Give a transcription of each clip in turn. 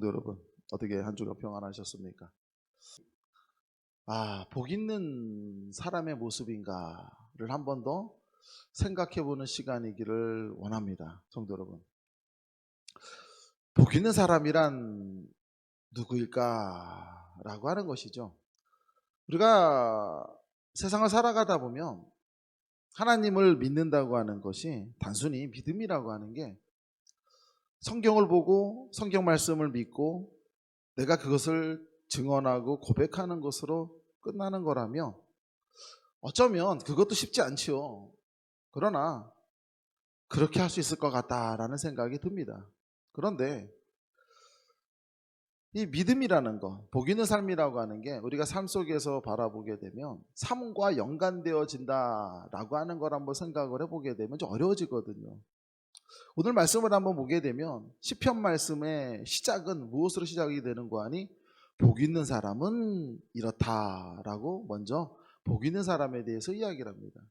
성도 여러분, 어떻게 한 주간 평안하셨습니까? 복 있는 사람의 모습인가를 한 번 더 생각해 보는 시간이기를 원합니다. 성도 여러분, 복 있는 사람이란 누구일까라고 하는 것이죠. 우리가 세상을 살아가다 보면 하나님을 믿는다고 하는 것이 단순히 믿음이라고 하는 게 성경을 보고 성경 말씀을 믿고 내가 그것을 증언하고 고백하는 것으로 끝나는 거라며 어쩌면 그것도 쉽지 않지요. 그러나 그렇게 할 수 있을 것 같다라는 생각이 듭니다. 그런데 이 믿음이라는 것, 복 있는 삶이라고 하는 게 우리가 삶 속에서 바라보게 되면 삶과 연관되어진다라고 하는 걸 한번 생각을 해보게 되면 좀 어려워지거든요. 오늘 말씀을 한번 보게 되면 시편 말씀의 시작은 무엇으로 시작이 되는 거 아니? 복 있는 사람은 이렇다라고 먼저 복 있는 사람에 대해서 이야기를 합니다.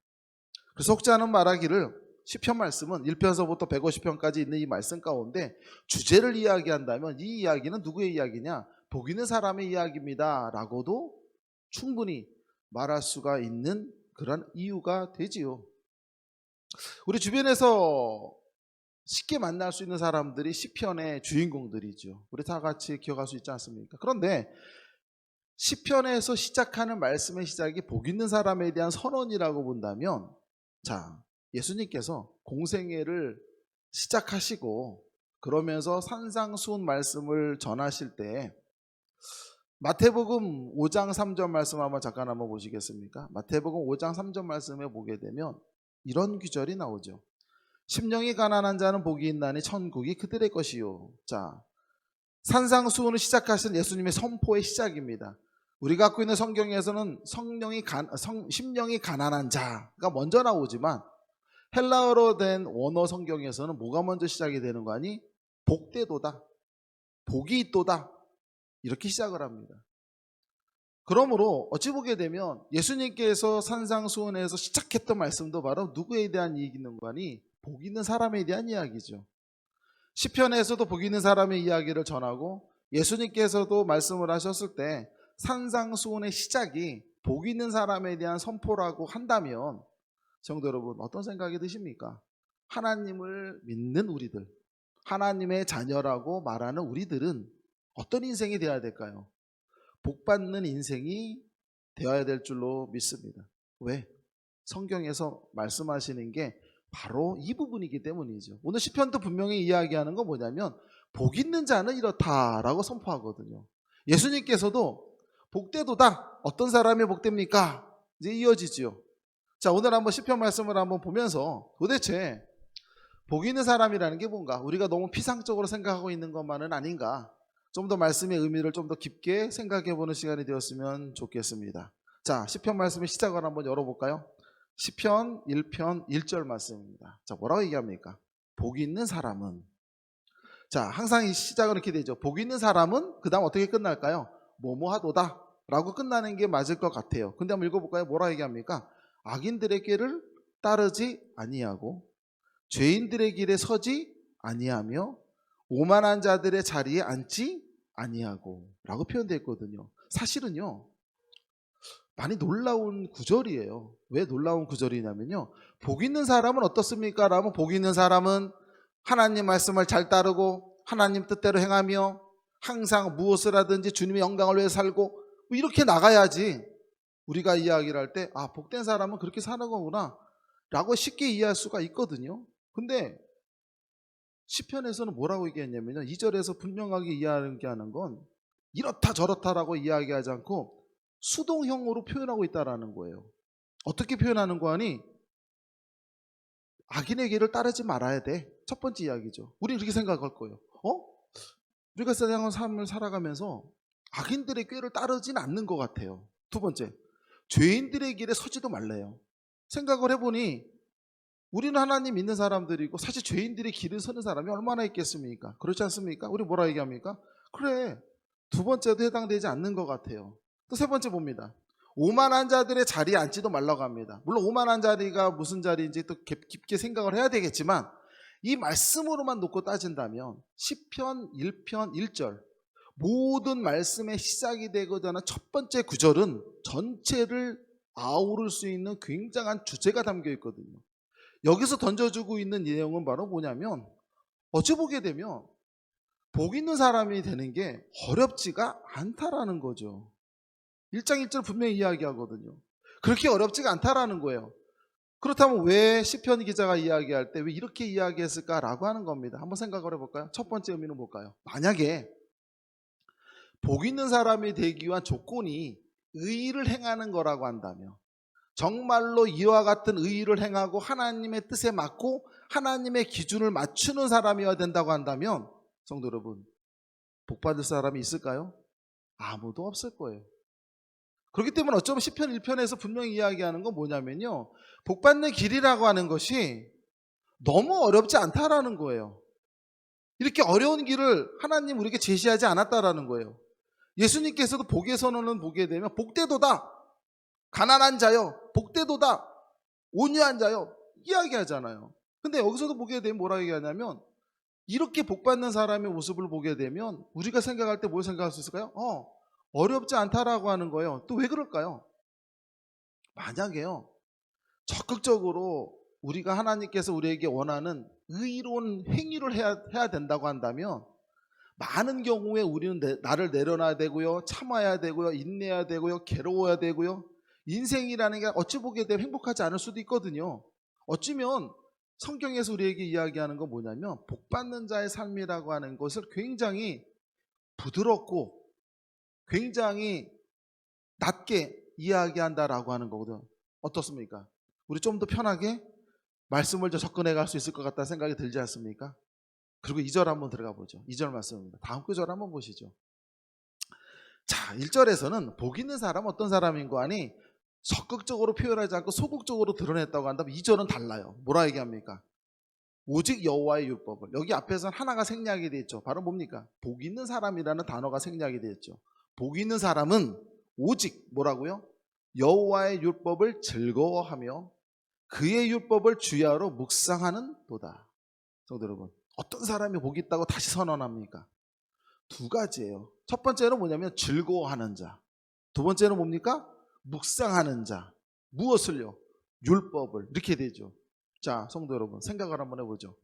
그래서 혹자는 말하기를 시편 말씀은 1편서부터 150편까지 있는 이 말씀 가운데 주제를 이야기한다면 이 이야기는 누구의 이야기냐? 복 있는 사람의 이야기입니다 라고도 충분히 말할 수가 있는 그런 이유가 되지요. 우리 주변에서 쉽게 만날 수 있는 사람들이 시편의 주인공들이죠. 우리 다 같이 기억할 수 있지 않습니까? 그런데 시편에서 시작하는 말씀의 시작이 복 있는 사람에 대한 선언이라고 본다면, 자, 예수님께서 공생애를 시작하시고 그러면서 산상수훈 말씀을 전하실 때 마태복음 5장 3절 말씀 잠깐 한번 보시겠습니까? 마태복음 5장 3절 말씀에 보게 되면 이런 구절이 나오죠. 심령이 가난한 자는 복이 있나니 천국이 그들의 것이요. 자, 산상수훈을 시작하신 예수님의 선포의 시작입니다. 우리가 갖고 있는 성경에서는 심령이 가난한 자가 먼저 나오지만 헬라어로 된 원어 성경에서는 뭐가 먼저 시작이 되는 거 아니? 복되도다, 복이 있도다, 이렇게 시작을 합니다. 그러므로 어찌 보게 되면 예수님께서 산상수훈에서 시작했던 말씀도 바로 누구에 대한 얘기는 거 아니? 복 있는 사람에 대한 이야기죠. 시편에서도 복 있는 사람의 이야기를 전하고 예수님께서도 말씀을 하셨을 때 산상수훈의 시작이 복 있는 사람에 대한 선포라고 한다면 성도 여러분, 어떤 생각이 드십니까? 하나님을 믿는 우리들, 하나님의 자녀라고 말하는 우리들은 어떤 인생이 되어야 될까요? 복받는 인생이 되어야 될 줄로 믿습니다. 왜? 성경에서 말씀하시는 게 바로 이 부분이기 때문이죠. 오늘 시편도 분명히 이야기하는 건 뭐냐면 복 있는 자는 이렇다라고 선포하거든요. 예수님께서도 복되도다. 어떤 사람이 복됩니까? 이제 이어지지요. 자, 오늘 한번 시편 말씀을 한번 보면서 도대체 복 있는 사람이라는 게 뭔가, 우리가 너무 피상적으로 생각하고 있는 것만은 아닌가, 좀 더 말씀의 의미를 좀 더 깊게 생각해 보는 시간이 되었으면 좋겠습니다. 자, 시편 말씀의 시작을 한번 열어볼까요? 시편 1편 1절 말씀입니다. 자, 뭐라고 얘기합니까? 복 있는 사람은, 자, 항상 이 시작은 이렇게 되죠. 복 있는 사람은 그 다음 어떻게 끝날까요? 뭐뭐하도다 라고 끝나는 게 맞을 것 같아요. 근데 한번 읽어볼까요? 뭐라 얘기합니까? 악인들의 길을 따르지 아니하고 죄인들의 길에 서지 아니하며 오만한 자들의 자리에 앉지 아니하고 라고 표현되어 있거든요. 사실은요, 많이 놀라운 구절이에요. 왜 놀라운 구절이냐면요, 복 있는 사람은 어떻습니까? 라면 복 있는 사람은 하나님 말씀을 잘 따르고 하나님 뜻대로 행하며 항상 무엇을 하든지 주님의 영광을 위해 살고 이렇게 나가야지 우리가 이야기를 할 때 복된 사람은 그렇게 사는 거구나 라고 쉽게 이해할 수가 있거든요. 근데 시편에서는 뭐라고 얘기했냐면요, 2절에서 분명하게 이야기하는 건 이렇다 저렇다라고 이야기하지 않고 수동형으로 표현하고 있다라는 거예요. 어떻게 표현하는 거 아니? 악인의 길을 따르지 말아야 돼. 첫 번째 이야기죠. 우리 그렇게 생각할 거예요. 우리가 세상의 삶을 살아가면서 악인들의 꾀를 따르진 않는 것 같아요. 두 번째, 죄인들의 길에 서지도 말래요. 생각을 해보니 우리는 하나님 믿는 사람들이고 사실 죄인들의 길을 서는 사람이 얼마나 있겠습니까? 그렇지 않습니까? 우리 뭐라 얘기합니까? 그래, 두 번째도 해당되지 않는 것 같아요. 또 세 번째 봅니다. 오만한 자들의 자리에 앉지도 말라고 합니다. 물론 오만한 자리가 무슨 자리인지 또 깊게 생각을 해야 되겠지만 이 말씀으로만 놓고 따진다면 시편 1편 1절 모든 말씀의 시작이 되고자 하는 첫 번째 구절은 전체를 아우를 수 있는 굉장한 주제가 담겨 있거든요. 여기서 던져주고 있는 내용은 바로 뭐냐면, 어찌 보게 되면 복 있는 사람이 되는 게 어렵지가 않다라는 거죠. 1장 1절 분명히 이야기하거든요. 그렇게 어렵지가 않다라는 거예요. 그렇다면 왜 시편 기자가 이야기할 때 왜 이렇게 이야기했을까라고 하는 겁니다. 한번 생각을 해볼까요? 첫 번째 의미는 뭘까요? 만약에 복 있는 사람이 되기 위한 조건이 의를 행하는 거라고 한다면, 정말로 이와 같은 의를 행하고 하나님의 뜻에 맞고 하나님의 기준을 맞추는 사람이어야 된다고 한다면, 성도 여러분, 복 받을 사람이 있을까요? 아무도 없을 거예요. 그렇기 때문에 어쩌면 시편 1편에서 분명히 이야기하는 건 뭐냐면요, 복 받는 길이라고 하는 것이 너무 어렵지 않다라는 거예요. 이렇게 어려운 길을 하나님 우리에게 제시하지 않았다라는 거예요. 예수님께서도 복의 선언을 보게 되면 복되도다, 가난한 자여 복되도다, 온유한 자여 이야기하잖아요. 근데 여기서도 보게 되면 뭐라 얘기하냐면, 이렇게 복받는 사람의 모습을 보게 되면 우리가 생각할 때 뭘 생각할 수 있을까요? 어렵지 않다라고 하는 거예요. 또 왜 그럴까요? 만약에요, 적극적으로 우리가 하나님께서 우리에게 원하는 의로운 행위를 해야 된다고 한다면, 많은 경우에 우리는 나를 내려놔야 되고요, 참아야 되고요, 인내해야 되고요, 괴로워야 되고요. 인생이라는 게 어찌 보게 되면 행복하지 않을 수도 있거든요. 어쩌면 성경에서 우리에게 이야기하는 건 뭐냐면, 복받는 자의 삶이라고 하는 것을 굉장히 부드럽고 굉장히 낮게 이야기한다라고 하는 거거든요. 어떻습니까? 우리 좀 더 편하게 말씀을 접근해 갈 수 있을 것 같다는 생각이 들지 않습니까? 그리고 2절 한번 들어가 보죠. 2절 말씀입니다. 다음 구절 한번 보시죠. 자, 1절에서는 복 있는 사람은 어떤 사람인 거 아니, 적극적으로 표현하지 않고 소극적으로 드러냈다고 한다면, 2절은 달라요. 뭐라 얘기합니까? 오직 여호와의 율법을. 여기 앞에서는 하나가 생략이 되어 있죠. 바로 뭡니까? 복 있는 사람이라는 단어가 생략이 되어 있죠. 복 있는 사람은 오직 뭐라고요? 여호와의 율법을 즐거워하며 그의 율법을 주야로 묵상하는 도다. 성도 여러분, 어떤 사람이 복 있다고 다시 선언합니까? 두 가지예요. 첫 번째는 뭐냐면 즐거워하는 자, 두 번째는 뭡니까? 묵상하는 자. 무엇을요? 율법을. 이렇게 되죠. 자, 성도 여러분, 생각을 한번 해보죠.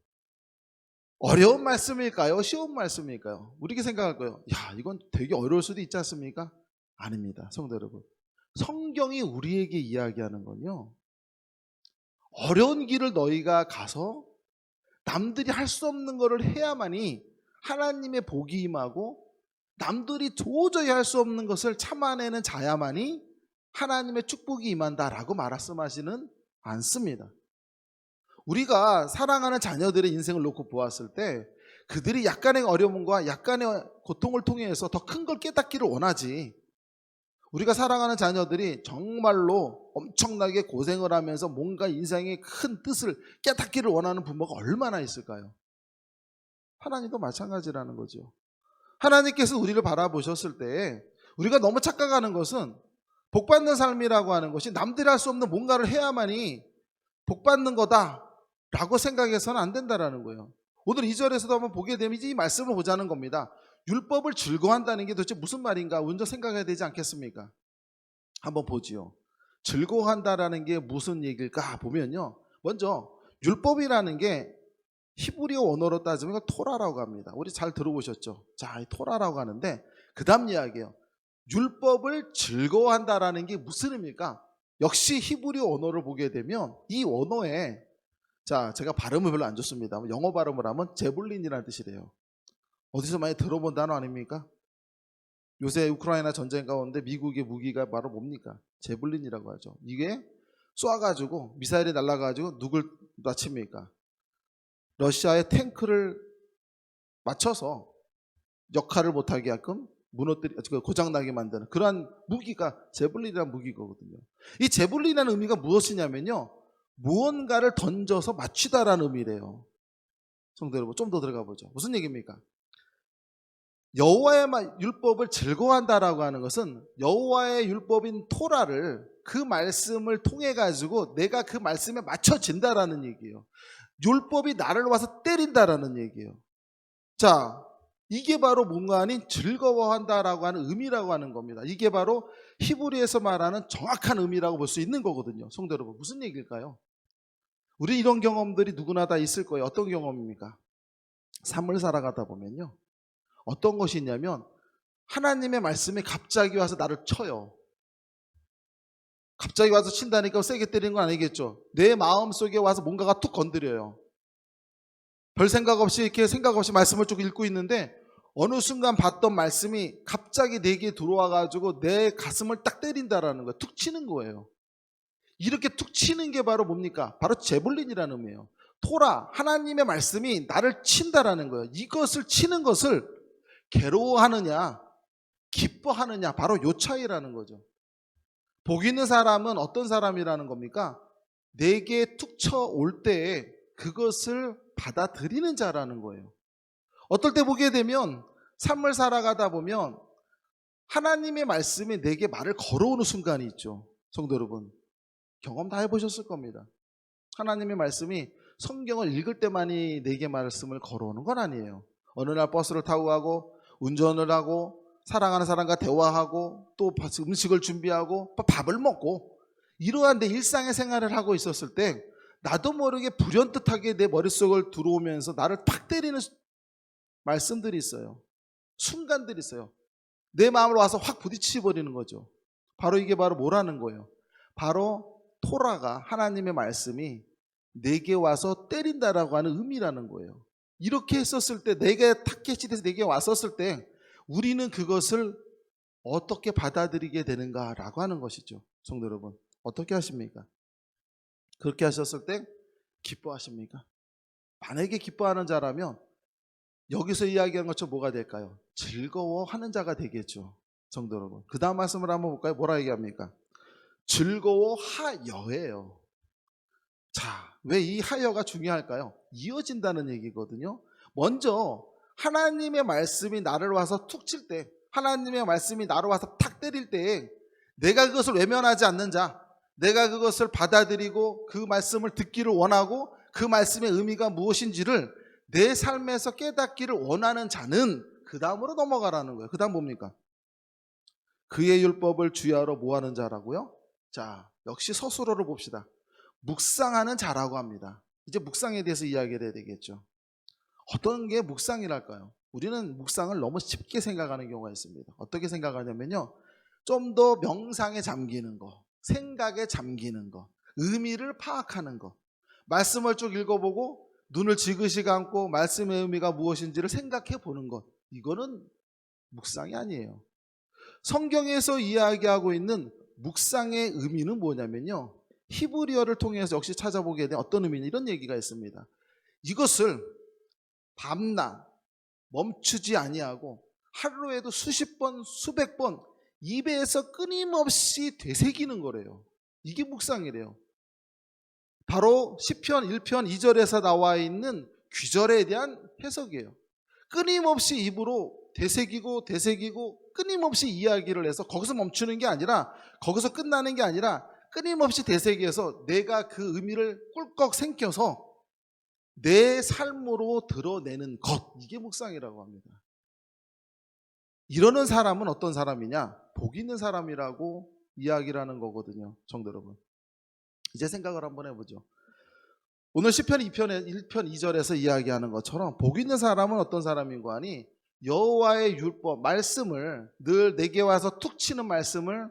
어려운 말씀일까요? 쉬운 말씀일까요? 우리가 생각할 거예요. 야, 이건 되게 어려울 수도 있지 않습니까? 아닙니다. 성도 여러분, 성경이 우리에게 이야기하는 건요, 어려운 길을 너희가 가서 남들이 할 수 없는 것을 해야만이 하나님의 복이 임하고, 남들이 도저히 할 수 없는 것을 참아내는 자야만이 하나님의 축복이 임한다라고 말씀하시는 않습니다. 우리가 사랑하는 자녀들의 인생을 놓고 보았을 때 그들이 약간의 어려움과 약간의 고통을 통해서 더 큰 걸 깨닫기를 원하지, 우리가 사랑하는 자녀들이 정말로 엄청나게 고생을 하면서 뭔가 인생의 큰 뜻을 깨닫기를 원하는 부모가 얼마나 있을까요? 하나님도 마찬가지라는 거죠. 하나님께서 우리를 바라보셨을 때 우리가 너무 착각하는 것은, 복받는 삶이라고 하는 것이 남들이 할 수 없는 뭔가를 해야만이 복받는 거다라고 생각해서는 안 된다라는 거예요. 오늘 2절에서도 한번 보게 되면 이 말씀을 보자는 겁니다. 율법을 즐거워한다는 게 도대체 무슨 말인가 먼저 생각해야 되지 않겠습니까? 한번 보지요. 즐거워한다라는 게 무슨 얘기일까 보면요, 먼저 율법이라는 게 히브리어 언어로 따지면 토라라고 합니다. 우리 잘 들어보셨죠? 자, 이 토라라고 하는데 그 다음 이야기예요. 율법을 즐거워한다라는 게 무슨 의미일까? 역시 히브리어 언어를 보게 되면 이 언어에, 자, 제가 발음을 별로 안 좋습니다. 영어 발음을 하면 제블린이라는 뜻이래요. 어디서 많이 들어본 단어 아닙니까? 요새 우크라이나 전쟁 가운데 미국의 무기가 바로 뭡니까? 제블린이라고 하죠. 이게 쏴가지고 미사일이 날아가지고 누굴 다칩니까? 러시아의 탱크를 맞춰서 역할을 못하게 하끔 고장나게 만드는 그러한 무기가 제블린이라는 무기거든요. 이 제블린이라는 의미가 무엇이냐면요, 무언가를 던져서 맞추다라는 의미래요. 성도 여러분, 좀 더 들어가 보죠. 무슨 얘기입니까? 여호와의 율법을 즐거워한다라고 하는 것은 여호와의 율법인 토라를, 그 말씀을 통해 가지고 내가 그 말씀에 맞춰진다라는 얘기예요. 율법이 나를 와서 때린다라는 얘기예요. 자, 이게 바로 뭔가 아닌 즐거워한다라고 하는 의미라고 하는 겁니다. 이게 바로 히브리에서 말하는 정확한 의미라고 볼 수 있는 거거든요. 성도 여러분, 무슨 얘기일까요? 우리 이런 경험들이 누구나 다 있을 거예요. 어떤 경험입니까? 삶을 살아가다 보면요, 어떤 것이 있냐면 하나님의 말씀이 갑자기 와서 나를 쳐요. 갑자기 와서 친다니까 세게 때리는 건 아니겠죠. 내 마음속에 와서 뭔가가 툭 건드려요. 별 생각 없이 이렇게 생각 없이 말씀을 쭉 읽고 있는데 어느 순간 봤던 말씀이 갑자기 내게 들어와 가지고 내 가슴을 딱 때린다라는 거예요. 툭 치는 거예요. 이렇게 툭 치는 게 바로 뭡니까? 바로 제블린이라는 의미예요. 토라, 하나님의 말씀이 나를 친다라는 거예요. 이것을 치는 것을 괴로워하느냐 기뻐하느냐, 바로 요 차이라는 거죠. 복 있는 사람은 어떤 사람이라는 겁니까? 내게 툭 쳐올 때에 그것을 받아들이는 자라는 거예요. 어떨 때 보게 되면 삶을 살아가다 보면 하나님의 말씀이 내게 말을 걸어오는 순간이 있죠. 성도 여러분, 경험 다 해보셨을 겁니다. 하나님의 말씀이 성경을 읽을 때만이 내게 말씀을 걸어오는 건 아니에요. 어느 날 버스를 타고 가고 운전을 하고 사랑하는 사람과 대화하고 또 음식을 준비하고 밥을 먹고 이러한 내 일상의 생활을 하고 있었을 때 나도 모르게 불현듯하게 내 머릿속을 들어오면서 나를 탁 때리는 말씀들이 있어요. 순간들이 있어요. 내 마음으로 와서 확 부딪혀버리는 거죠. 바로 이게 바로 뭐라는 거예요? 바로 토라가, 하나님의 말씀이 내게 와서 때린다라고 하는 의미라는 거예요. 이렇게 했었을 때, 내게 타켓이 내게 왔었을 때 우리는 그것을 어떻게 받아들이게 되는가라고 하는 것이죠. 성도 여러분, 어떻게 하십니까? 그렇게 하셨을 때 기뻐하십니까? 만약에 기뻐하는 자라면 여기서 이야기하는 것처럼 뭐가 될까요? 즐거워하는 자가 되겠죠. 성도 여러분, 그 다음 말씀을 한번 볼까요? 뭐라 얘기합니까? 즐거워하여예요. 자, 왜 이 하여가 중요할까요? 이어진다는 얘기거든요. 먼저 하나님의 말씀이 나를 와서 툭 칠 때, 하나님의 말씀이 나를 와서 탁 때릴 때 내가 그것을 외면하지 않는 자, 내가 그것을 받아들이고 그 말씀을 듣기를 원하고 그 말씀의 의미가 무엇인지를 내 삶에서 깨닫기를 원하는 자는 그 다음으로 넘어가라는 거예요. 그 다음 뭡니까? 그의 율법을 주야로 뭐하는 자라고요? 자, 역시 서술어를 봅시다. 묵상하는 자라고 합니다. 이제 묵상에 대해서 이야기를 해야 되겠죠. 어떤 게 묵상이랄까요? 우리는 묵상을 너무 쉽게 생각하는 경우가 있습니다. 어떻게 생각하냐면요, 좀 더 명상에 잠기는 거, 생각에 잠기는 거, 의미를 파악하는 거, 말씀을 쭉 읽어보고 눈을 지그시 감고 말씀의 의미가 무엇인지를 생각해 보는 것, 이거는 묵상이 아니에요. 성경에서 이야기하고 있는 묵상의 의미는 뭐냐면요, 히브리어를 통해서 역시 찾아보게 되면 어떤 의미냐, 이런 얘기가 있습니다. 이것을 밤낮 멈추지 아니하고 하루에도 수십 번 수백 번 입에서 끊임없이 되새기는 거래요. 이게 묵상이래요. 바로 시편 1편 2절에서 나와 있는 귀절에 대한 해석이에요. 끊임없이 입으로 되새기고 끊임없이 이야기를 해서 거기서 멈추는 게 아니라, 거기서 끝나는 게 아니라 끊임없이 되새겨서 내가 그 의미를 꿀꺽 생겨서 내 삶으로 드러내는 것, 이게 묵상이라고 합니다. 이러는 사람은 어떤 사람이냐? 복 있는 사람이라고 이야기를 하는 거거든요. 성도 여러분, 이제 생각을 한번 해보죠. 오늘 시편 2편의 1편 2절에서 이야기하는 것처럼 복 있는 사람은 어떤 사람인가 하니, 여호와의 율법, 말씀을 늘 내게 와서 툭 치는 말씀을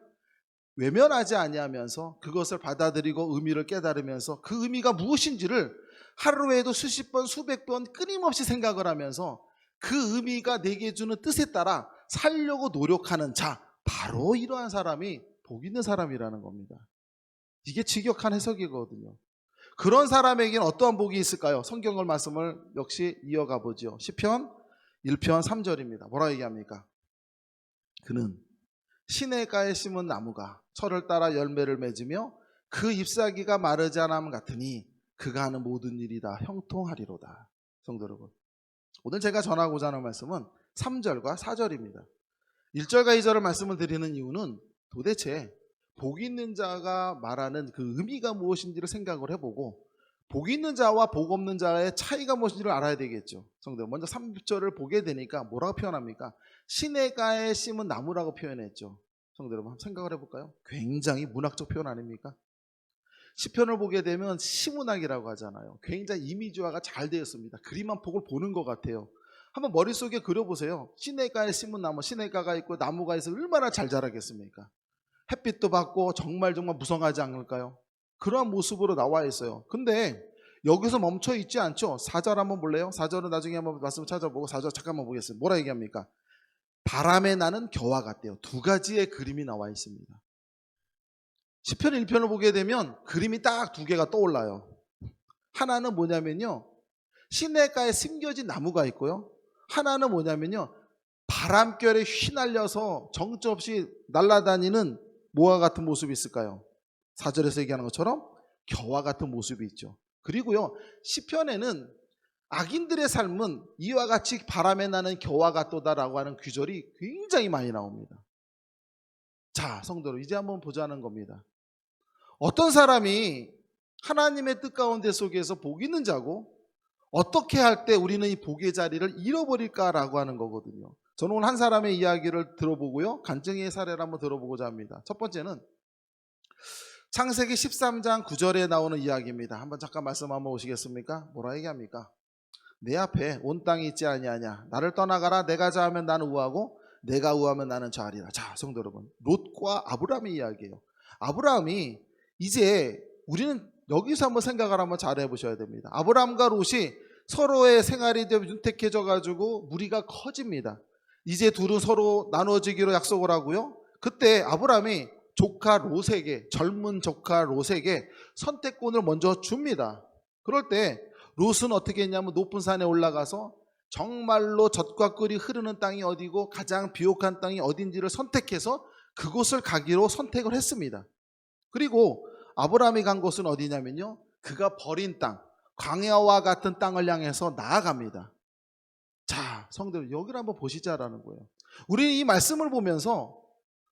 외면하지 아니하면서 그것을 받아들이고 의미를 깨달으면서 그 의미가 무엇인지를 하루에도 수십 번 수백 번 끊임없이 생각을 하면서 그 의미가 내게 주는 뜻에 따라 살려고 노력하는 자, 바로 이러한 사람이 복 있는 사람이라는 겁니다. 이게 직역한 해석이거든요. 그런 사람에게는 어떠한 복이 있을까요? 성경을 말씀을 역시 이어가 보죠. 시편 1편 3절입니다. 뭐라 얘기합니까? 그는 시냇가에 심은 나무가 철을 따라 열매를 맺으며 그 잎사귀가 마르지 않음 같으니 그가 하는 모든 일이 다 형통하리로다. 성도 여러분, 오늘 제가 전하고자 하는 말씀은 3절과 4절입니다. 1절과 2절을 말씀을 드리는 이유는 도대체 복 있는 자가 말하는 그 의미가 무엇인지를 생각을 해보고 복 있는 자와 복 없는 자의 차이가 무엇인지를 알아야 되겠죠. 성도 먼저 3절을 보게 되니까 뭐라고 표현합니까? 시냇가에 심은 나무라고 표현했죠. 성도 여러분 한번 생각을 해볼까요? 굉장히 문학적 표현 아닙니까? 시편을 보게 되면 시문학이라고 하잖아요. 굉장히 이미지화가 잘 되었습니다. 그림 한 폭을 보는 것 같아요. 한번 머릿속에 그려보세요. 시냇가에 심은 나무, 시냇가가 있고 나무가 있으면 얼마나 잘 자라겠습니까? 햇빛도 받고 정말 무성하지 않을까요? 그러한 모습으로 나와 있어요. 근데 여기서 멈춰 있지 않죠? 4절 한번 볼래요? 4절은 나중에 한번 말씀을 찾아보고 4절 잠깐만 보겠습니다. 뭐라 얘기합니까? 바람에 나는 겨와 같대요. 두 가지의 그림이 나와 있습니다. 시편 1편을 보게 되면 그림이 딱 두 개가 떠올라요. 하나는 뭐냐면요, 시냇가에 심겨진 나무가 있고요, 하나는 뭐냐면요, 바람결에 휘날려서 정처 없이 날아다니는 뭐와 같은 모습이 있을까요? 4절에서 얘기하는 것처럼 겨와 같은 모습이 있죠. 그리고요, 시편에는 악인들의 삶은 이와 같이 바람에 나는 겨와 같도다라고 하는 구절이 굉장히 많이 나옵니다. 자, 성도로 이제 한번 보자는 겁니다. 어떤 사람이 하나님의 뜻 가운데 속에서 복 있는 자고 어떻게 할 때 우리는 이 복의 자리를 잃어버릴까라고 하는 거거든요. 저는 오늘 한 사람의 이야기를 들어보고요, 간증의 사례를 한번 들어보고자 합니다. 첫 번째는 창세기 13장 9절에 나오는 이야기입니다. 한번 잠깐 말씀 한번 보시겠습니까? 뭐라 얘기합니까? 내 앞에 온 땅이 있지 아니하냐. 나를 떠나가라. 내가 자하면 나는 우하고 내가 우하면 나는 자하리라. 자, 성도 여러분, 롯과 아브라함의 이야기예요. 아브라함이 이제 우리는 여기서 한번 생각을 한번 잘 해보셔야 됩니다. 아브라함과 롯이 서로의 생활이 윤택해져 가지고 무리가 커집니다. 이제 둘은 서로 나눠지기로 약속을 하고요, 그때 아브라함이 조카 롯에게, 젊은 조카 롯에게 선택권을 먼저 줍니다. 그럴 때 롯은 어떻게 했냐면 높은 산에 올라가서 정말로 젖과 꿀이 흐르는 땅이 어디고 가장 비옥한 땅이 어딘지를 선택해서 그곳을 가기로 선택을 했습니다. 그리고 아브라함이 간 곳은 어디냐면요, 그가 버린 땅, 광야와 같은 땅을 향해서 나아갑니다. 자, 성도들 여기를 한번 보시자라는 거예요. 우리는 이 말씀을 보면서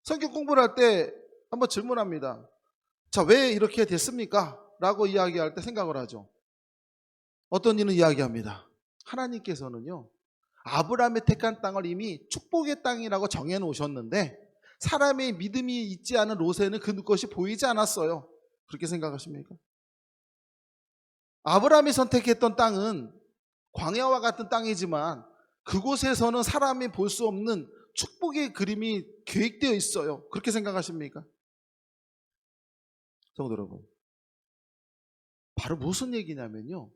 성경 공부를 할 때 한번 질문합니다. 자, 왜 이렇게 됐습니까? 라고 이야기할 때 생각을 하죠. 어떤 이는 이야기합니다. 하나님께서는요, 아브라함의 택한 땅을 이미 축복의 땅이라고 정해 놓으셨는데 사람의 믿음이 있지 않은 롯에는 그것이 보이지 않았어요. 그렇게 생각하십니까? 아브라함이 선택했던 땅은 광야와 같은 땅이지만 그곳에서는 사람이 볼 수 없는 축복의 그림이 계획되어 있어요. 그렇게 생각하십니까? 성도 여러분, 바로 무슨 얘기냐면요,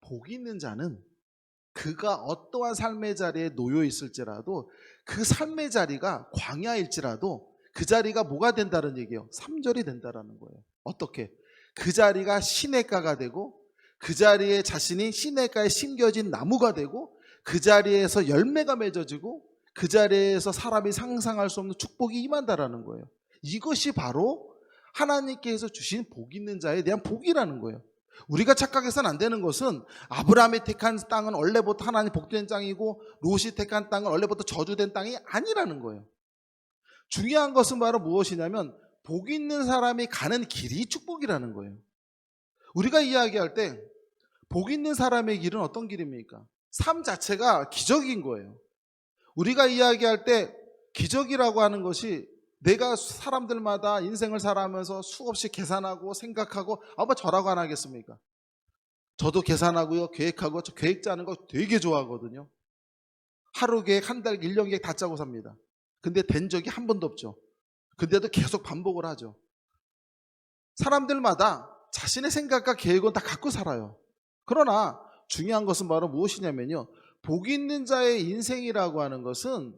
복 있는 자는 그가 어떠한 삶의 자리에 놓여 있을지라도 그 삶의 자리가 광야일지라도 그 자리가 뭐가 된다는 얘기예요? 3절이 된다는 거예요. 어떻게? 그 자리가 시냇가가 되고 그 자리에 자신이 시냇가에 심겨진 나무가 되고 그 자리에서 열매가 맺어지고 그 자리에서 사람이 상상할 수 없는 축복이 임한다라는 거예요. 이것이 바로 하나님께서 주신 복 있는 자에 대한 복이라는 거예요. 우리가 착각해서는 안 되는 것은 아브라함이 택한 땅은 원래부터 하나님 복된 땅이고 롯이 택한 땅은 원래부터 저주된 땅이 아니라는 거예요. 중요한 것은 바로 무엇이냐면 복 있는 사람이 가는 길이 축복이라는 거예요. 우리가 이야기할 때 복 있는 사람의 길은 어떤 길입니까? 삶 자체가 기적인 거예요. 우리가 이야기할 때 기적이라고 하는 것이 내가 사람들마다 인생을 살아가면서 수없이 계산하고 생각하고 아마 저라고 안 하겠습니까? 저도 계산하고요, 계획하고, 저 계획 짜는 거 되게 좋아하거든요. 하루 계획, 한 달, 1년 계획 다 짜고 삽니다. 근데 된 적이 한 번도 없죠. 근데도 계속 반복을 하죠. 사람들마다 자신의 생각과 계획은 다 갖고 살아요. 그러나 중요한 것은 바로 무엇이냐면요, 복 있는 자의 인생이라고 하는 것은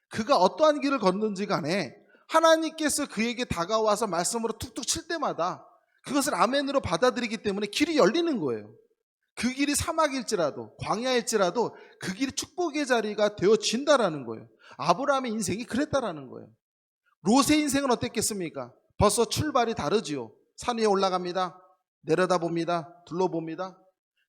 그가 어떠한 길을 걷는지 간에 하나님께서 그에게 다가와서 말씀으로 툭툭 칠 때마다 그것을 아멘으로 받아들이기 때문에 길이 열리는 거예요. 그 길이 사막일지라도 광야일지라도 그 길이 축복의 자리가 되어진다라는 거예요. 아브라함의 인생이 그랬다라는 거예요. 롯의 인생은 어땠겠습니까? 벌써 출발이 다르지요. 산 위에 올라갑니다. 내려다봅니다. 둘러봅니다.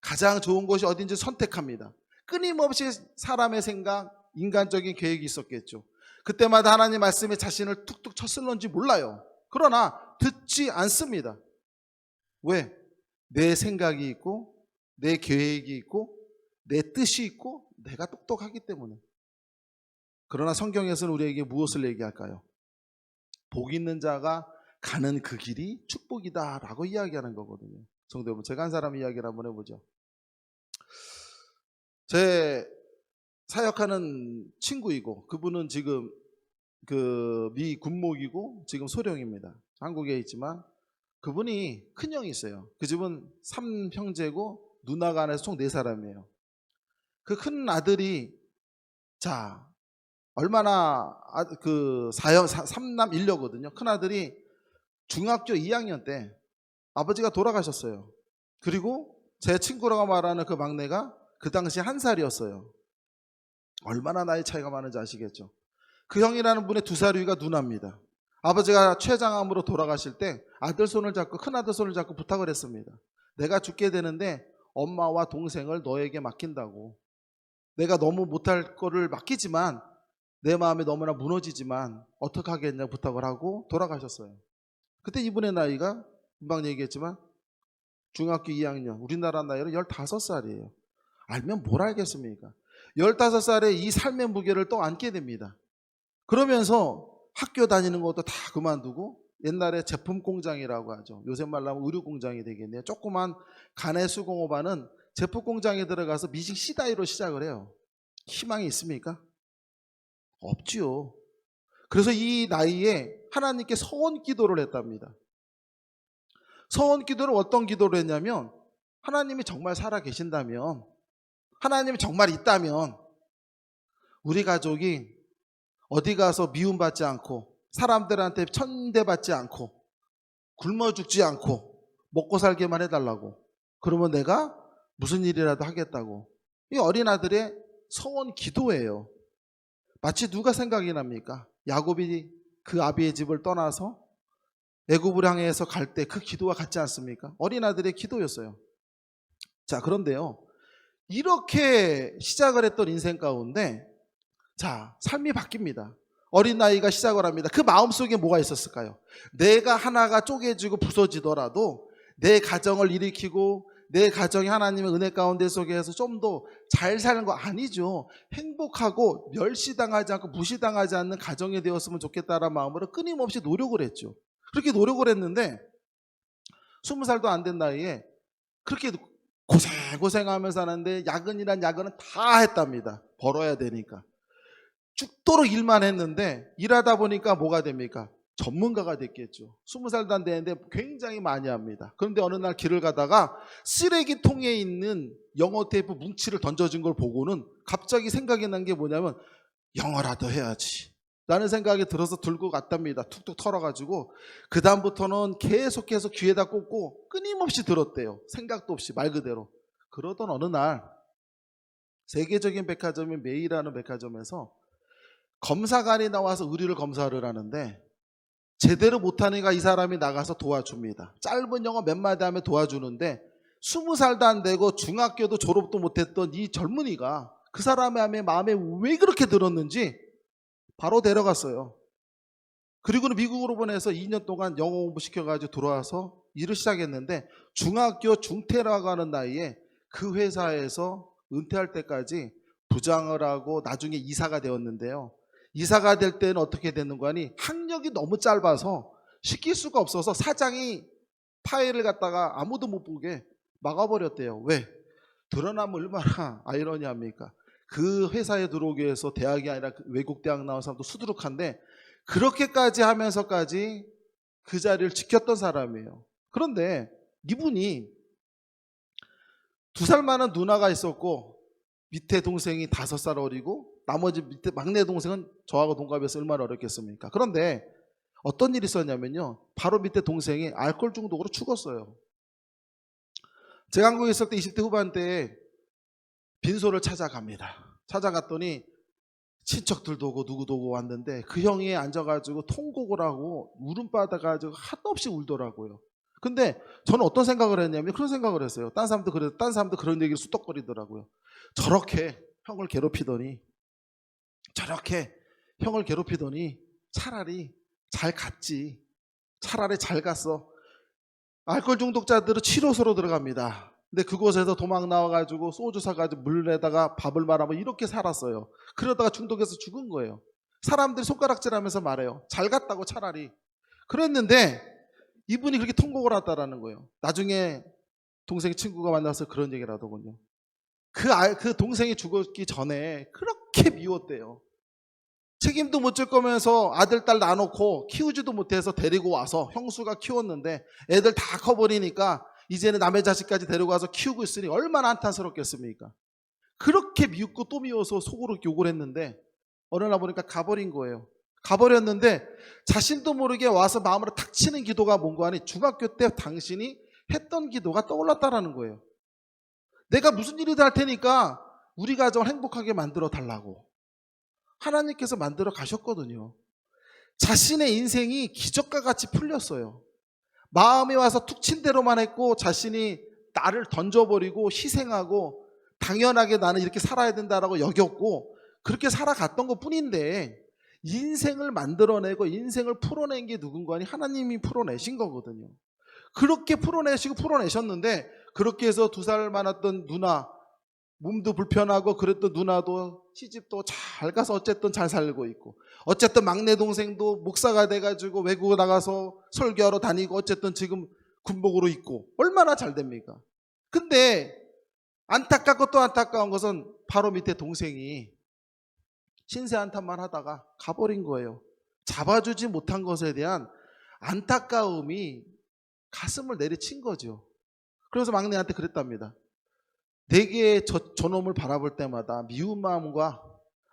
가장 좋은 곳이 어딘지 선택합니다. 끊임없이 사람의 생각, 인간적인 계획이 있었겠죠. 그때마다 하나님 말씀에 자신을 툭툭 쳤을런지 몰라요. 그러나 듣지 않습니다. 왜? 내 생각이 있고 내 계획이 있고 내 뜻이 있고 내가 똑똑하기 때문에. 그러나 성경에서는 우리에게 무엇을 얘기할까요? 복 있는 자가 가는 그 길이 축복이다라고 이야기하는 거거든요. 성도 여러분, 제가 한 사람 이야기를 한번 해보죠. 제 사역하는 친구이고 그분은 지금 미 군목이고 지금 소령입니다. 한국에 있지만 그분이 큰형이 있어요. 그 집은 3형제고 누나가 안에서 총 4사람이에요. 그 큰 아들이 자 얼마나 그 3남 1녀거든요. 큰 아들이 중학교 2학년 때 아버지가 돌아가셨어요. 그리고 제 친구라고 말하는 그 막내가 그 당시 1살이었어요. 얼마나 나이 차이가 많은지 아시겠죠. 그 형이라는 분의 2살 위가 누나입니다. 아버지가 췌장암으로 돌아가실 때 아들 손을 잡고 큰아들 손을 잡고 부탁을 했습니다. 내가 죽게 되는데 엄마와 동생을 너에게 맡긴다고. 내가 너무 못할 거를 맡기지만 내 마음이 너무나 무너지지만 어떻게 하겠냐 부탁을 하고 돌아가셨어요. 그때 이분의 나이가 금방 얘기했지만 중학교 2학년, 우리나라 나이로 15살이에요. 알면 뭘 알겠습니까? 15살에 이 삶의 무게를 또 안게 됩니다. 그러면서 학교 다니는 것도 다 그만두고 옛날에 제품 공장이라고 하죠. 요새 말로 하면 의류 공장이 되겠네요. 조그만 간의 수공업하는 제품 공장에 들어가서 미싱 C다이로 시작을 해요. 희망이 있습니까? 없지요. 그래서 이 나이에 하나님께 서원 기도를 했답니다. 서원 기도를 어떤 기도를 했냐면 하나님이 정말 살아 계신다면, 하나님이 정말 있다면 우리 가족이 어디 가서 미움받지 않고 사람들한테 천대받지 않고 굶어 죽지 않고 먹고 살게만 해달라고. 그러면 내가 무슨 일이라도 하겠다고. 이 어린아들의 서원 기도예요. 마치 누가 생각이 납니까? 야곱이 그 아비의 집을 떠나서 애굽을 향해서 갈 때 그 기도와 같지 않습니까? 어린아들의 기도였어요. 자, 그런데요, 이렇게 시작을 했던 인생 가운데 자, 삶이 바뀝니다. 어린 나이가 시작을 합니다. 그 마음속에 뭐가 있었을까요? 내가 하나가 쪼개지고 부서지더라도 내 가정을 일으키고 내 가정이 하나님의 은혜 가운데 속에서 좀 더 잘 사는 거 아니죠. 행복하고 멸시당하지 않고 무시당하지 않는 가정이 되었으면 좋겠다라는 마음으로 끊임없이 노력을 했죠. 그렇게 노력을 했는데 20살도 안 된 나이에 그렇게 고생하면서 하는데 야근이란 야근은 다 했답니다. 벌어야 되니까. 죽도록 일만 했는데 일하다 보니까 뭐가 됩니까? 전문가가 됐겠죠. 20살도 안 되는데 굉장히 많이 합니다. 그런데 어느 날 길을 가다가 쓰레기통에 있는 영어 테이프 뭉치를 던져준 걸 보고는 갑자기 생각이 난 게 뭐냐면 영어라도 해야지 라는 생각이 들어서 들고 갔답니다. 툭툭 털어가지고 그 다음부터는 계속해서 귀에다 꽂고 끊임없이 들었대요. 생각도 없이 말 그대로. 그러던 어느 날 세계적인 백화점인 메이라는 백화점에서 검사관이 나와서 의류를 검사를 하는데 제대로 못하니까 이 사람이 나가서 도와줍니다. 짧은 영어 몇 마디 하면 도와주는데 20살도 안 되고 중학교도 졸업도 못했던 이 젊은이가 그 사람의 마음에 왜 그렇게 들었는지 바로 데려갔어요. 그리고는 미국으로 보내서 2년 동안 영어 공부 시켜가지고 들어와서 일을 시작했는데 중학교 중퇴라고 하는 나이에 그 회사에서 은퇴할 때까지 부장을 하고 나중에 이사가 되었는데요. 이사가 될 때는 어떻게 되는 거니? 학력이 너무 짧아서 시킬 수가 없어서 사장이 파일을 갖다가 아무도 못 보게 막아버렸대요. 왜? 드러나면 얼마나 아이러니합니까? 그 회사에 들어오기 위해서 대학이 아니라 외국 대학 나온 사람도 수두룩한데 그렇게까지 하면서까지 그 자리를 지켰던 사람이에요. 그런데 이분이 2살 많은 누나가 있었고 밑에 동생이 5살 어리고 나머지 밑에 막내 동생은 저하고 동갑이어서 얼마나 어렵겠습니까? 그런데 어떤 일이 있었냐면요, 바로 밑에 동생이 알코올 중독으로 죽었어요. 제가 한국에 있을 때 20대 후반 때에 빈소를 찾아갑니다. 찾아갔더니 친척들도 오고 누구도 오고 왔는데 그 형이 앉아가지고 통곡을 하고 울음 받아가지고 하도 없이 울더라고요. 근데 저는 어떤 생각을 했냐면 그런 생각을 했어요. 딴 사람도 그런 얘기를 수덕거리더라고요. 저렇게 형을 괴롭히더니 차라리 잘 갔지. 차라리 잘 갔어. 알코올 중독자들은 치료소로 들어갑니다. 근데 그곳에서 도망 나와가지고 소주 사가지고 물에다가 밥을 말아서 이렇게 살았어요. 그러다가 중독해서 죽은 거예요. 사람들이 손가락질하면서 말해요. 잘 갔다고 차라리. 그랬는데 이분이 그렇게 통곡을 하다라는 거예요. 나중에 동생 친구가 만나서 그런 얘기를 하더군요. 그 동생이 죽었기 전에 그렇게 미웠대요. 책임도 못 질 거면서 아들, 딸 놔놓고 키우지도 못해서 데리고 와서 형수가 키웠는데 애들 다 커버리니까 이제는 남의 자식까지 데리고 와서 키우고 있으니 얼마나 한탄스럽겠습니까? 그렇게 미웠고 또 미워서 속으로 욕을 했는데 어느 날 보니까 가버린 거예요. 가버렸는데 자신도 모르게 와서 마음으로 탁 치는 기도가 뭔가 하니 중학교 때 당신이 했던 기도가 떠올랐다라는 거예요. 내가 무슨 일이든 할 테니까 우리 가정을 행복하게 만들어 달라고 하나님께서 만들어 가셨거든요. 자신의 인생이 기적과 같이 풀렸어요. 마음이 와서 툭 친 대로만 했고 자신이 나를 던져버리고 희생하고 당연하게 나는 이렇게 살아야 된다라고 여겼고 그렇게 살아갔던 것 뿐인데 인생을 만들어내고 인생을 풀어낸 게 누군가 하니 하나님이 풀어내신 거거든요. 그렇게 풀어내셨는데 그렇게 해서 2살 많았던 누나 몸도 불편하고 그랬던 누나도 시집도 잘 가서 어쨌든 잘 살고 있고 어쨌든 막내 동생도 목사가 돼가지고 외국에 나가서 설교하러 다니고 어쨌든 지금 군복으로 있고 얼마나 잘 됩니까? 근데 안타깝고 또 안타까운 것은 바로 밑에 동생이 신세 한탄만 하다가 가버린 거예요. 잡아주지 못한 것에 대한 안타까움이 가슴을 내리친 거죠. 그래서 막내한테 그랬답니다. 내게 저놈을 바라볼 때마다 미운 마음과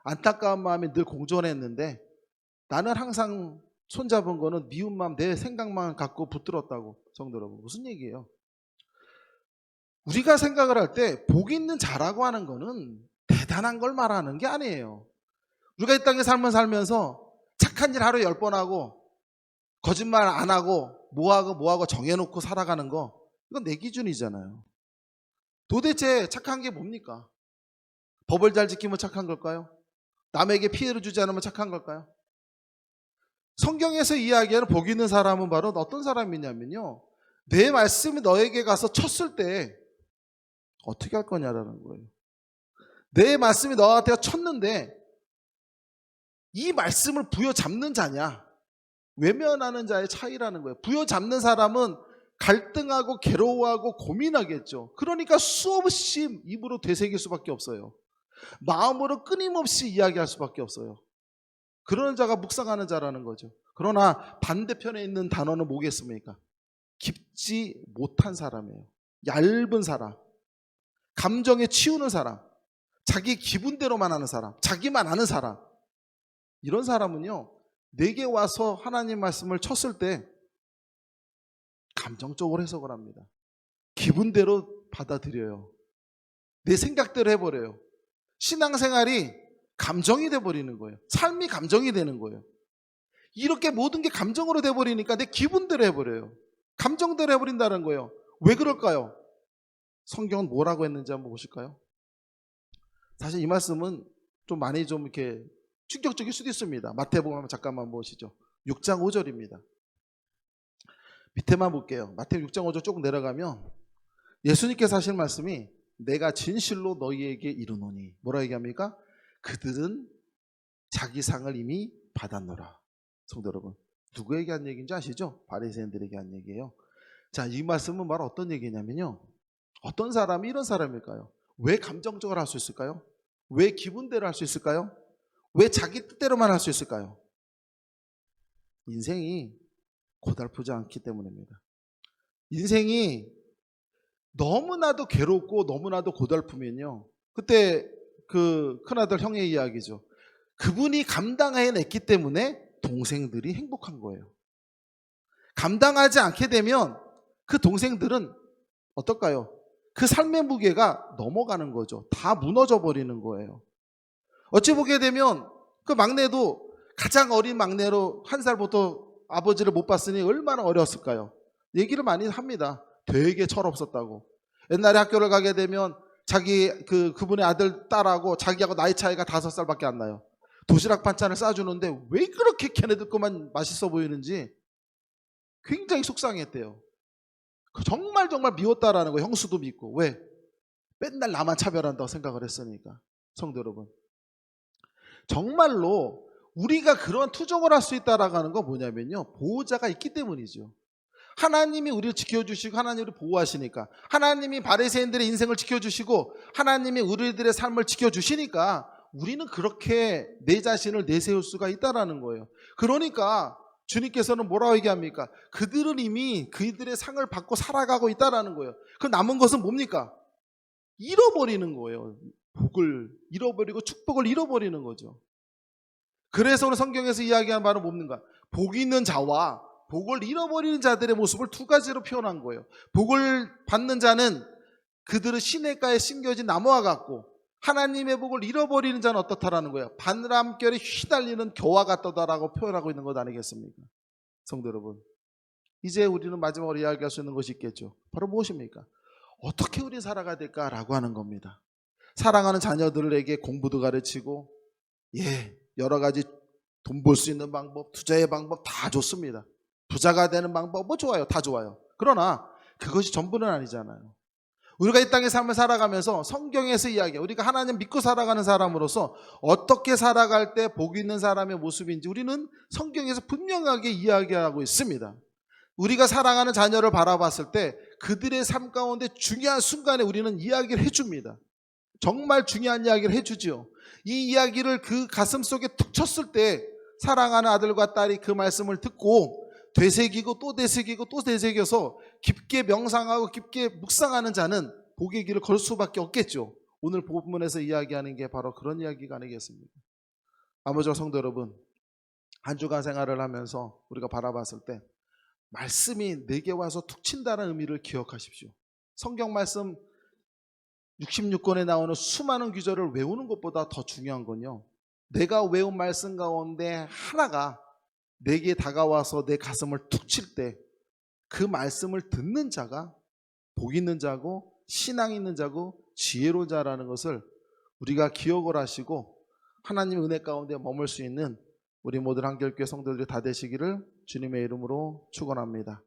안타까운 마음이 늘 공존했는데 나는 항상 손잡은 거는 미운 마음 내 생각만 갖고 붙들었다고. 성도 여러분, 무슨 얘기예요? 우리가 생각을 할 때 복 있는 자라고 하는 거는 대단한 걸 말하는 게 아니에요. 우리가 이 땅에 삶을 살면서 착한 일 하루 10번 하고 거짓말 안 하고 뭐하고 정해놓고 살아가는 거 이건 내 기준이잖아요. 도대체 착한 게 뭡니까? 법을 잘 지키면 착한 걸까요? 남에게 피해를 주지 않으면 착한 걸까요? 성경에서 이야기하는 복 있는 사람은 바로 어떤 사람이냐면요. 내 말씀이 너에게 가서 쳤을 때 어떻게 할 거냐라는 거예요. 내 말씀이 너한테 쳤는데 이 말씀을 부여잡는 자냐 외면하는 자의 차이라는 거예요. 부여잡는 사람은 갈등하고 괴로워하고 고민하겠죠. 그러니까 수없이 입으로 되새길 수밖에 없어요. 마음으로 끊임없이 이야기할 수밖에 없어요. 그러는 자가 묵상하는 자라는 거죠. 그러나 반대편에 있는 단어는 뭐겠습니까? 깊지 못한 사람이에요. 얇은 사람, 감정에 치우는 사람, 자기 기분대로만 하는 사람, 자기만 아는 사람. 이런 사람은요, 내게 와서 하나님 말씀을 쳤을 때 감정적으로 해석을 합니다. 기분대로 받아들여요. 내 생각대로 해버려요. 신앙생활이 감정이 돼버리는 거예요. 삶이 감정이 되는 거예요. 이렇게 모든 게 감정으로 돼버리니까 내 기분대로 해버려요. 감정대로 해버린다는 거예요. 왜 그럴까요? 성경은 뭐라고 했는지 한번 보실까요? 사실 이 말씀은 좀 많이 좀 이렇게 충격적일 수도 있습니다. 마태복음 한번 잠깐만 보시죠. 6장 5절입니다. 밑에만 볼게요. 마태복음 6장 5절 조금 내려가면 예수님께서 하신 말씀이 내가 진실로 너희에게 이르노니 뭐라 얘기합니까? 그들은 자기 상을 이미 받았노라. 성도 여러분, 누구에게 한 얘기인지 아시죠? 바리새인들에게 한 얘기예요. 자, 이 말씀은 바로 어떤 얘기냐면요. 어떤 사람이 이런 사람일까요? 왜 감정적으로 할 수 있을까요? 왜 기분대로 할 수 있을까요? 왜 자기 뜻대로만 할 수 있을까요? 인생이 고달프지 않기 때문입니다. 인생이 너무나도 괴롭고 너무나도 고달프면요. 그때 그 큰아들 형의 이야기죠. 그분이 감당해냈기 때문에 동생들이 행복한 거예요. 감당하지 않게 되면 그 동생들은 어떨까요? 그 삶의 무게가 넘어가는 거죠. 다 무너져 버리는 거예요. 어찌 보게 되면 그 막내도 가장 어린 막내로 1살부터 아버지를 못 봤으니 얼마나 어렸을까요? 얘기를 많이 합니다. 되게 철없었다고. 옛날에 학교를 가게 되면 그분의 아들 딸하고 자기하고 나이 차이가 5살밖에 안 나요. 도시락 반찬을 싸주는데 왜 그렇게 걔네들 것만 맛있어 보이는지 굉장히 속상했대요. 정말 미웠다라는 거. 형수도 믿고. 왜? 맨날 나만 차별한다고 생각을 했으니까. 성도 여러분, 정말로 우리가 그런 투정을 할 수 있다라고 하는 건 뭐냐면요, 보호자가 있기 때문이죠. 하나님이 우리를 지켜주시고 하나님이 우리를 보호하시니까, 하나님이 바리새인들의 인생을 지켜주시고 하나님이 우리들의 삶을 지켜주시니까 우리는 그렇게 내 자신을 내세울 수가 있다라는 거예요. 그러니까 주님께서는 뭐라고 얘기합니까? 그들은 이미 그들의 상을 받고 살아가고 있다라는 거예요. 그 남은 것은 뭡니까? 잃어버리는 거예요. 복을 잃어버리고 축복을 잃어버리는 거죠. 그래서 오늘 성경에서 이야기하는 바는 뭡니까? 복이 있는 자와 복을 잃어버리는 자들의 모습을 두 가지로 표현한 거예요. 복을 받는 자는 그들은 시냇가에 심겨진 나무와 같고, 하나님의 복을 잃어버리는 자는 어떻다라는 거예요? 바람결에 휘달리는 겨와 같다라고 표현하고 있는 것 아니겠습니까? 성도 여러분, 이제 우리는 마지막으로 이야기할 수 있는 것이 있겠죠. 바로 무엇입니까? 어떻게 우리 살아가야 될까라고 하는 겁니다. 사랑하는 자녀들에게 공부도 가르치고, 여러 가지 돈 벌 수 있는 방법, 투자의 방법 다 좋습니다. 부자가 되는 방법 뭐 좋아요, 다 좋아요. 그러나 그것이 전부는 아니잖아요. 우리가 이 땅의 삶을 살아가면서 성경에서 이야기해요. 우리가 하나님 믿고 살아가는 사람으로서 어떻게 살아갈 때 복 있는 사람의 모습인지 우리는 성경에서 분명하게 이야기하고 있습니다. 우리가 사랑하는 자녀를 바라봤을 때 그들의 삶 가운데 중요한 순간에 우리는 이야기를 해줍니다. 정말 중요한 이야기를 해주지요. 이 이야기를 그 가슴 속에 툭 쳤을 때 사랑하는 아들과 딸이 그 말씀을 듣고 되새기고 또 되새기고 또 되새겨서 깊게 명상하고 깊게 묵상하는 자는 복의 길을 걸 수밖에 없겠죠. 오늘 본문에서 이야기하는 게 바로 그런 이야기가 아니겠습니까? 아무쪼록 성도 여러분, 한 주간 생활을 하면서 우리가 바라봤을 때 말씀이 내게 와서 툭 친다는 의미를 기억하십시오. 성경 말씀 66권에 나오는 수많은 구절을 외우는 것보다 더 중요한 건요, 내가 외운 말씀 가운데 하나가 내게 다가와서 내 가슴을 툭 칠 때 그 말씀을 듣는 자가 복 있는 자고 신앙 있는 자고 지혜로운 자라는 것을 우리가 기억을 하시고 하나님의 은혜 가운데 머물 수 있는 우리 모든 한결교회 성도들이 다 되시기를 주님의 이름으로 축원합니다.